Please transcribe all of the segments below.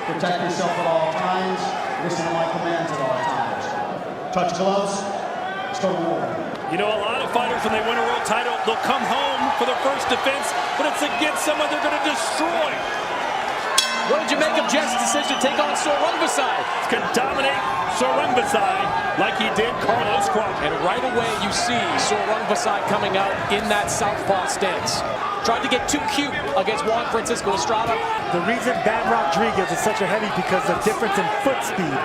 Protect yourself at all times. Listen to my commands at all times. Touch gloves. Let's go to war. You know, a lot of fighters, when they win a world title, they'll come home for their first defense, but it's against someone they're going to destroy. What did you make of Jesse's decision to take on Sor Rungvisai? Can dominate Sor Rungvisai like he did Carlos Quadras. And right away you see Sor Rungvisai coming out in that southpaw stance. Tried to get too cute against Juan Francisco Estrada. The reason Bam Rodriguez is such a heavy because of the difference in foot speed.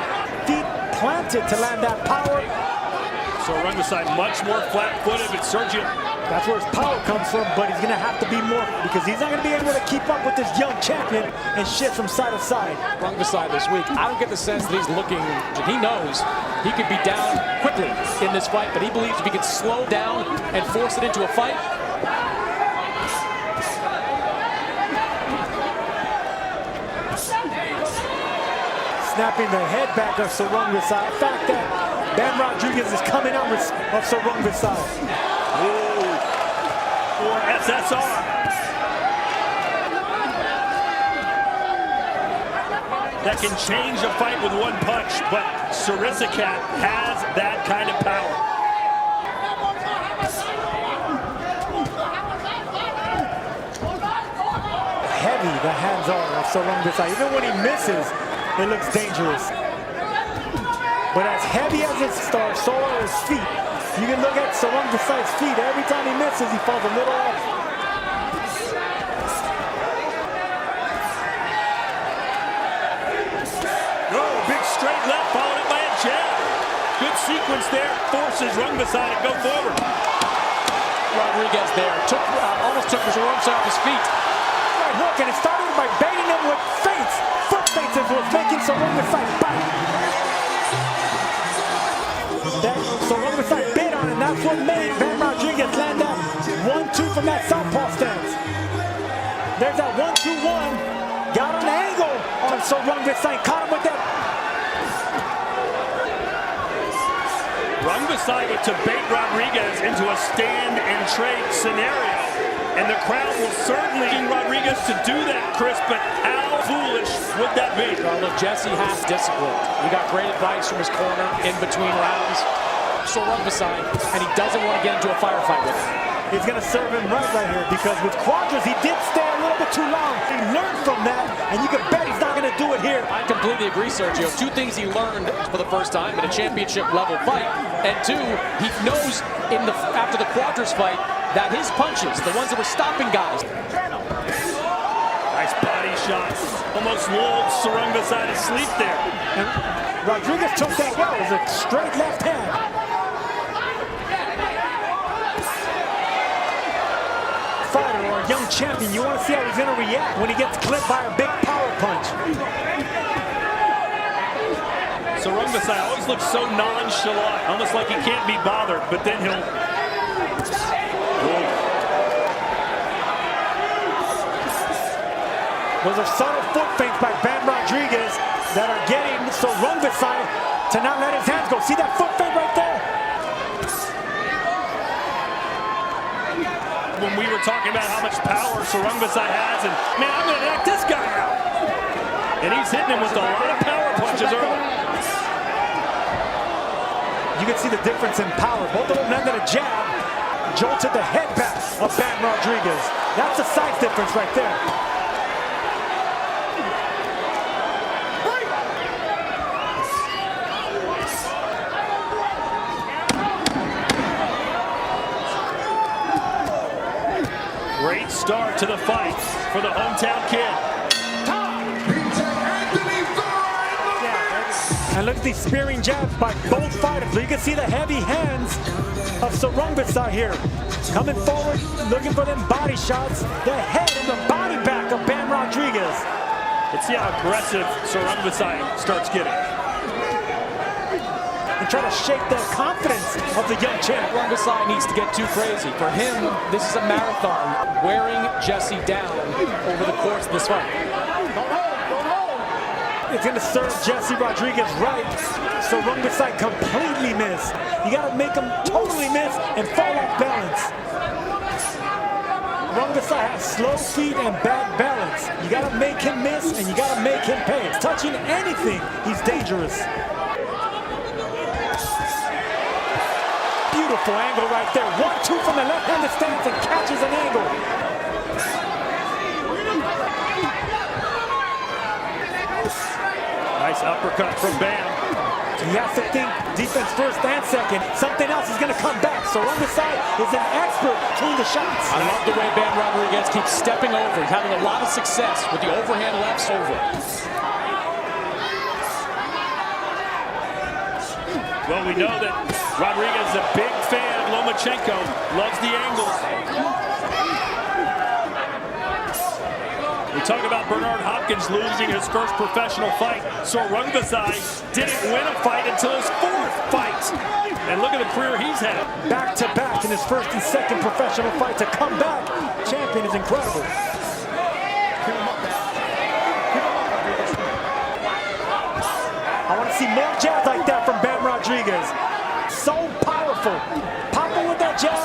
Feet planted to land that power. Sor Rungvisai much more flat-footed, but Sergio, that's where his power comes from, but he's going to have to be more because he's not going to be able to keep up with this young champion and shift from side to side. Rungvisai this week, I don't get the sense that he's looking, he knows he could be down quickly in this fight, but he believes if he can slow down and force it into a fight. Snapping the head back of Sor Rungvisai. The fact that Bam Rodriguez is coming out of Sor Rungvisai. Or SSR. That can change a fight with one punch, but Srisaket has that kind of power. Heavy the hands are of Sor Rungvisai. Even when he misses, it looks dangerous. But as heavy as it starts, so are his feet. You can look at Sor Rungvisai's feet. Every time he misses, he falls a little off. Oh, big straight left, followed up by a jab. Good sequence there, forces Rungvisai to go forward. Rodriguez there, almost took Sor Rungvisai off his feet. Right hook, and it started by baiting him with feints. Foot feints is what's making Sor Rungvisai bite. That Sor Rungvisai bit on, and that's what made Bam Rodriguez land that 1-2 from that southpaw stance. There's that 1-2-1. Got an angle on Sor Rungvisai, caught him with that. Rungvisai to bait Rodriguez into a stand and trade scenario. And the crowd will certainly need Rodriguez to do that, Chris, but how foolish would that be? Well, look, Jesse has discipline. He got great advice from his corner in between rounds. Sor Rungvisai, and he doesn't want to get into a firefight with him. It's going to serve him right here because with Quadras, he did stay a little bit too long. He learned from that, and you can bet he's not going to do it here. I completely agree, Sergio. Two things he learned for the first time in a championship-level fight, and two, he knows after the Quadras fight that his punches, the ones that were stopping guys. Nice body shots. Almost lulled Sor Rungvisai to sleep there. And Rodriguez took that well. It was a straight left hand. Fighter or a young champion, you want to see how he's going to react when he gets clipped by a big power punch. Sor Rungvisai always looks so nonchalant, almost like he can't be bothered, but then he'll... Those are subtle foot feints by Bam Rodriguez that are getting Sor Rungvisai to not let his hands go. See that foot feint right there? When we were talking about how much power Sor Rungvisai has, and man, I'm going to knock this guy out. And he's hitting him with a lot of power punches early. You can see the difference in power. Both of them landed a jab, jolted the head back of Bam Rodriguez. That's the size difference right there. Great start to the fight for the hometown kid. And look at these spearing jabs by both fighters. So you can see the heavy hands of Sor Rungvisai here. Coming forward, looking for them body shots. The head and the body back of Bam Rodriguez. Let's see how aggressive Sor Rungvisai starts getting. And try to shake the confidence of the young champ. Rungvisai needs to get too crazy. For him, this is a marathon, wearing Jesse down over the course of this fight. It's going to serve Jesse Rodriguez right. So Rungvisai completely missed. You got to make him totally miss and fall off balance. Rungvisai has slow feet and bad balance. You gotta make him miss and you gotta make him pay. Touching anything, he's dangerous. Beautiful angle right there. 1-2 from the left-handed stance and catches an angle. Nice uppercut from Bam. He has to think defense first and second. Something else is going to come back. So Rungvisai is an expert between the shots. I love the way Bam Rodriguez keeps stepping over. He's having a lot of success with the overhand lefts over. Well, we know that Rodriguez is a big fan of Lomachenko. Loves the angles. We talk about Bernard Hopkins losing his first professional fight. Sor Rungvisai didn't win a fight until his fourth fight. And look at the career he's had. Back-to-back in his first and second professional fight. To come back, champion is incredible. I want to see more jabs like that from Bam Rodriguez. So powerful. Popping with that jab.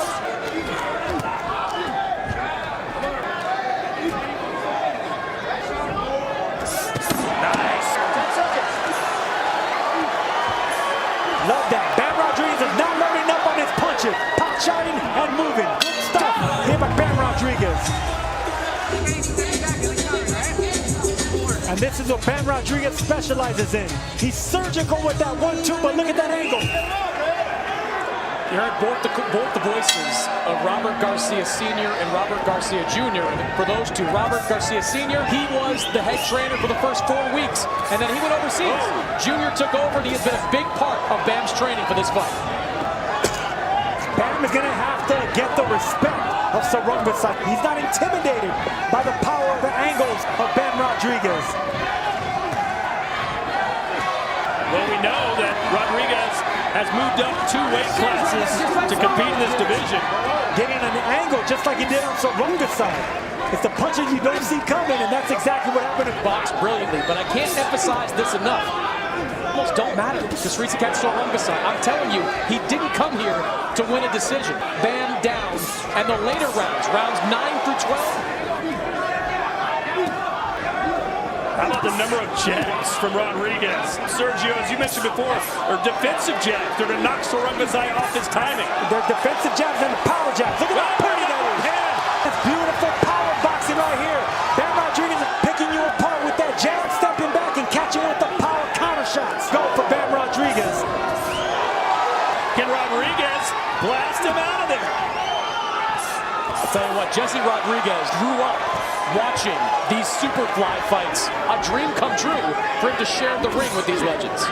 Love that. Bam Rodriguez is not loading up on his punches. Pop shotting and moving. Good stuff here by Bam Rodriguez. And this is what Bam Rodriguez specializes in. He's surgical with that 1-2, but look at that angle. You heard both the voices of Robert Garcia Sr. and Robert Garcia Jr. And for those two, Robert Garcia Sr., he was the head trainer for the first 4 weeks, and then he went overseas. Jr. took over, and he has been a big part of Bam's training for this fight. Bam is going to have to get the respect of Sor Rungvisai. He's not intimidated by the power of the angles of Bam Rodriguez. Well, we know that Rodriguez has moved up 2 weight classes to compete in this division. Getting an angle just like he did on Sor Rungvisai. It's the punches you don't see coming, and that's exactly what happened to Box brilliantly, but I can't emphasize this enough. Almost don't matter to Srisaket Sor Rungvisai. I'm telling you, he didn't come here to win a decision. Bam down, and the later rounds 9 through 12. How about the number of jabs from Rodriguez? Sergio, as you mentioned before, are defensive jabs. They're to knock Sor Rungvisai off his timing. They're defensive jabs and power jabs. Look at how pretty that is. It's beautiful power boxing right here. Bam Rodriguez is picking you apart with that jab, stepping back and catching with the power counter shots. Go for Bam Rodriguez. Can Rodriguez blast him out of there? I'll tell you what, Jesse Rodriguez grew up watching these Superfly fights. A dream come true for him to share the ring with these legends.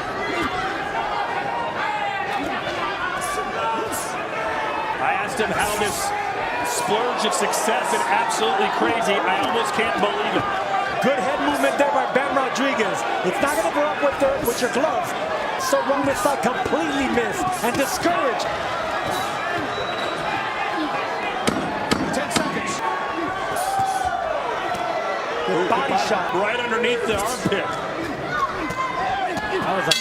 I asked him how this splurge of success is absolutely crazy. I almost can't believe it. Good head movement there by Bam Rodriguez. It's not going to go up with your gloves. So Rungvisai completely missed and discouraged. 10 seconds. Good body shot. Right underneath the armpit. That was a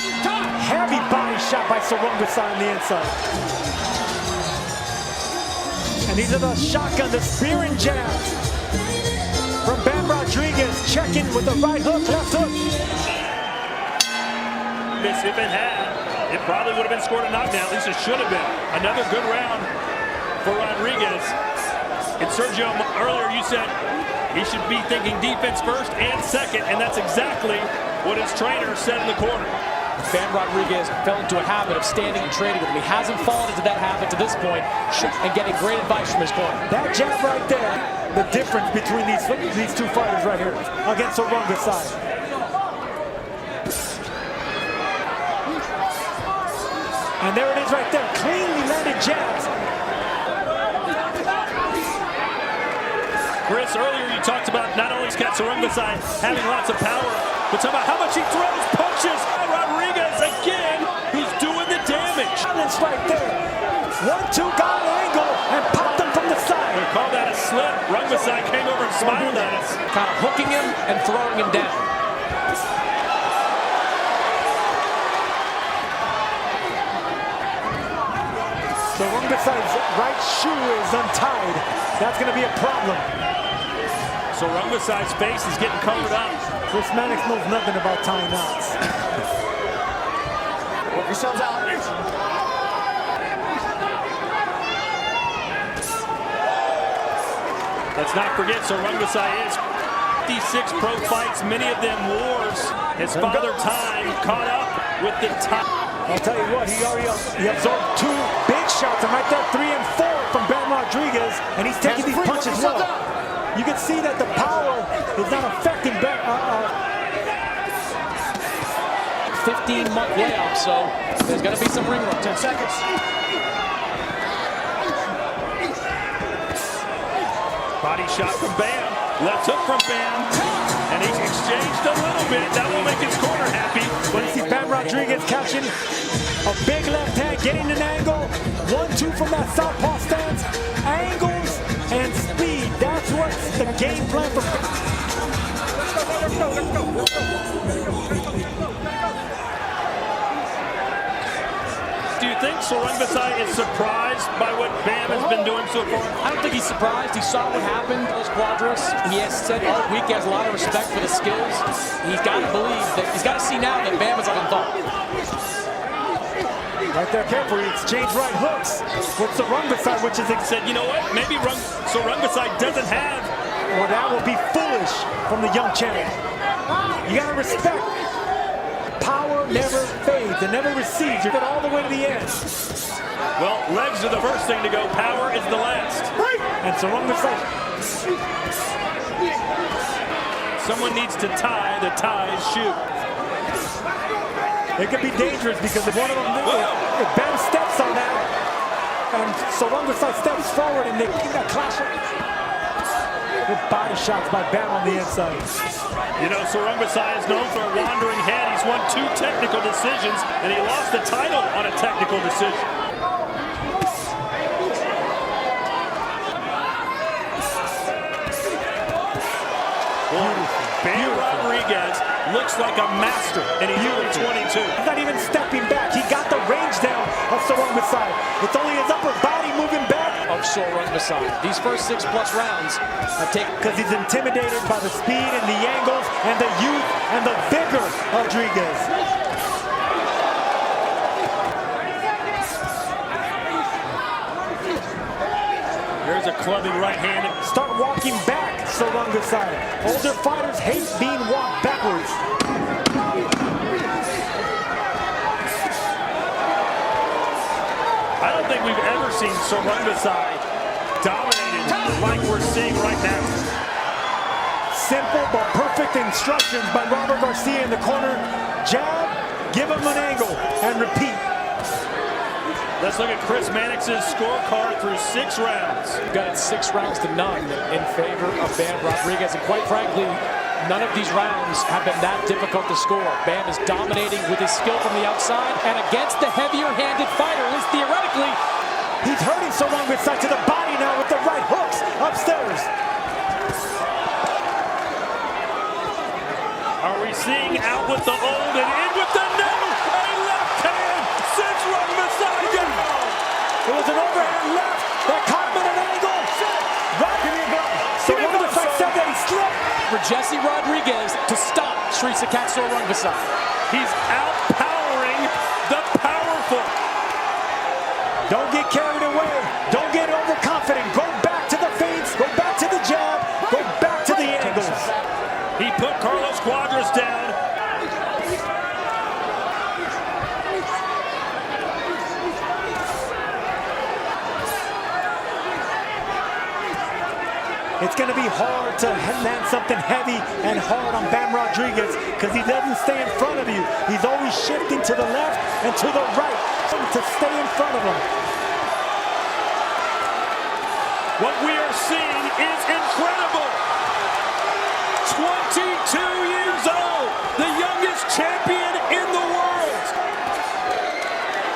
heavy body shot by Sor Rungvisai on the inside. And these are the shotgun, the spearing jabs from Bam Rodriguez, checking with the right hook, left hook. Miss, if it had, it probably would have been scored a knockdown. At least it should have been. Another good round for Rodriguez. And Sergio, earlier you said he should be thinking defense first and second, and that's exactly what his trainer said in the corner. Bam Rodriguez fell into a habit of standing and trading with him. He hasn't fallen into that habit to this point and getting great advice from his corner. That jab right there, the difference between these two fighters right here against Sor Rungvisai. And there it is right there, cleanly landed jabs. Chris, earlier you talked about not only Sor Rungvisai having lots of power, but talk about how much he throws punches. Rodriguez again, who's doing the damage. Balance right there. 1-2 got an angle and popped him from the side. They call that a slip. Rungvisai came over and smiled at us. Kind of hooking him and throwing him down. So Rungvisai's right shoe is untied. That's going to be a problem. So Rungvisai's face is getting covered up. Chris Mannix knows nothing about tying knots. Work yourselves out. Let's not forget, so Rungvisai is 56 pro fights, many of them wars. His father time caught up with the top. I'll tell you what, he absorbed 2 big shots, and right there 3 and 4 from Bam Rodriguez, and he's taking these punches well. You can see that the power is not affecting Bam. 15-month layoff, so there's going to be some ring run. 10 seconds. Body shot from Bam, left hook from Bam, and he exchanged a little bit. That will make his corner happy. But you see Bam Rodriguez catching a big left hand, getting an angle. 1-2 from that southpaw stance. Angles and speed. That's what's the game plan for Bam. Do you think Sor Rungvisai is surprised by what Bam has been doing so far? I don't think he's surprised. He saw what happened to those Quadras. He has said all week he has a lot of respect for the skills. He's got to believe that, he's got to see now that Bam is up on top. Right there, careful. He exchanged right hooks with Sor Rungvisai, which is Said, you know what? Maybe Sor Rungvisai doesn't have. well, that will be foolish from the young champion. You got to respect. Power never fades. It never recedes. You get all the way to the end. Well, legs are the first thing to go. Power is the last. And Sor Rungvisai. Someone needs to tie the ties shoe. It could be dangerous because if one of them, if Bam steps on that, and Sor Rungvisai steps forward and they got clash. Good body shots by Bam on the inside. You know, Sor Rungvisai is known for a wandering head. He's won 2 technical decisions, and he lost the title on a technical decision. Bam Rodriguez looks like a master, and he's only 22. He's not even stepping back. He got the range down of Sor Rungvisai. It's only his upper body moving back. Of Sor Rungvisai. These first 6+ rounds have taken. Because he's intimidated by the speed and the angles and the youth and the vigor of Rodriguez. There's a clubbing right hand. Start walking back, Sor Rungvisai. Older fighters hate being walked backwards. I don't think we've ever seen Sor Rungvisai dominated like we're seeing right now. Simple but perfect instructions by Robert Garcia in the corner. Jab, give him an angle, and repeat. Let's look at Chris Mannix's scorecard through 6 rounds. Got it 6 rounds to none in favor of Bam Rodriguez, and quite frankly, none of these rounds have been that difficult to score. Bam is dominating with his skill from the outside, and against the heavier-handed fighter, at least theoretically. He's hurting Sor Rungvisai to the body now with the right hooks upstairs. Are we seeing out with the old and in with the new? A left hand sends Rungvisai down. It was an overhand left that caught him at an angle. Sor Rungvisai said that he slipped. For Jesse Rodriguez to stop Srisaket Sor Rungvisai. He's outpowering the powerful. Don't get carried away. Don't get overconfident. Go back to the feints. Go back to the jab. Go back to the angles. He put Carlos Quadras down. It's going to be hard to land something heavy and hard on Bam Rodriguez because he doesn't stay in front of you. He's always shifting to the left and to the right to stay in front of him. What we are seeing is incredible. 22 years old, the youngest champion in the world.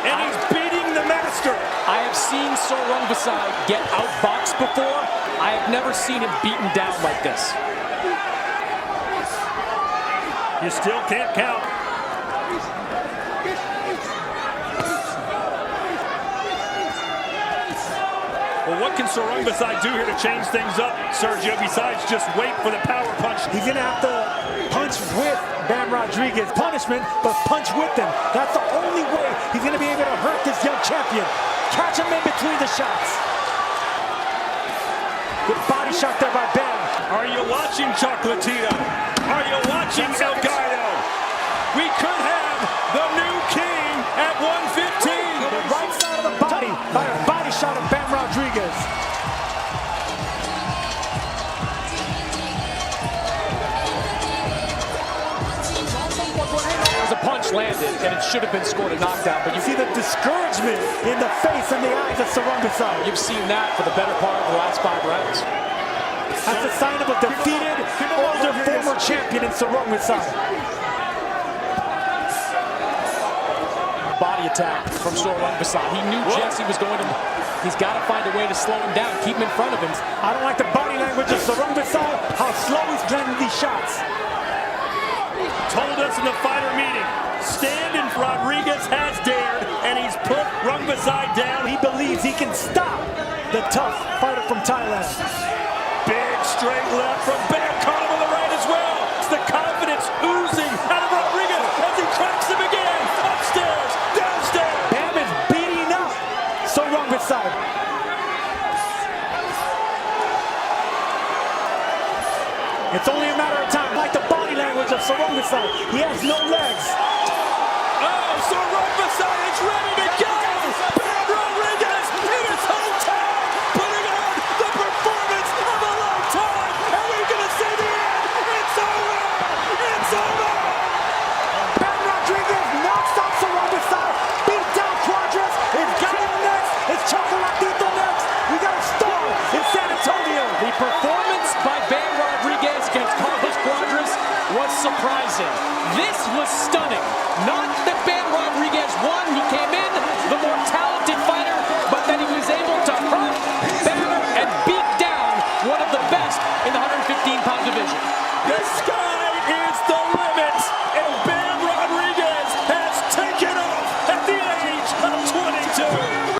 And he's beating the master. I have seen Sor Rungvisai get outboxed before. I have never seen him beaten down like this. You still can't count. Well, what can Sor Rungvisai do here to change things up, Sergio, besides just wait for the power punch? He's going to have to punch with Bam Rodriguez. Punishment, but punch with him. That's the only way he's going to be able to hurt this young champion. Catch him in between the shots. Good body shot there by Bam. Are you watching, Chocolatito? Are you watching, El Gallo? We could have the new king at 115. The right side of the body by a body shot of Bam Rodriguez. The punch landed, and it should have been scored a knockdown, but You see the discouragement in the face and the eyes of Sor Rungvisai. you've seen that for the better part of the last 5 rounds. That's a sign of a defeated, older, former champion in Sor Rungvisai. Body attack from Sor Rungvisai. He knew Jesse was going to... He's got to find a way to slow him down, keep him in front of him. I don't like the body language of Sor Rungvisai, how slow he's landing these shots. Told us in the fighter meeting, stand and Rodriguez has dared, and he's put Rungvisai down. He believes he can stop the tough fighter from Thailand. Big straight left from Bam, caught him on the right as well. It's the confidence oozing out of Rodriguez as he cracks him again. Upstairs, downstairs. Bam is beating up Sor Rungvisai. It's only a matter of time. Like the body language of Sor Rungvisai, he has no legs. Oh, Sor Rungvisai is ready to go. Bam Rodriguez in his hometown, putting on the performance of a lifetime. Are we going to see the end? It's over. It's over. Bam Rodriguez knocks out Sor Rungvisai. Beat down Quadras. It's Gallo next. It's Chocolatito next. We got a star in San Antonio. The performance by Bam Rodriguez against Carlos Quadras was surprising. This was stunning. Not that Bam Rodriguez won. He came in the more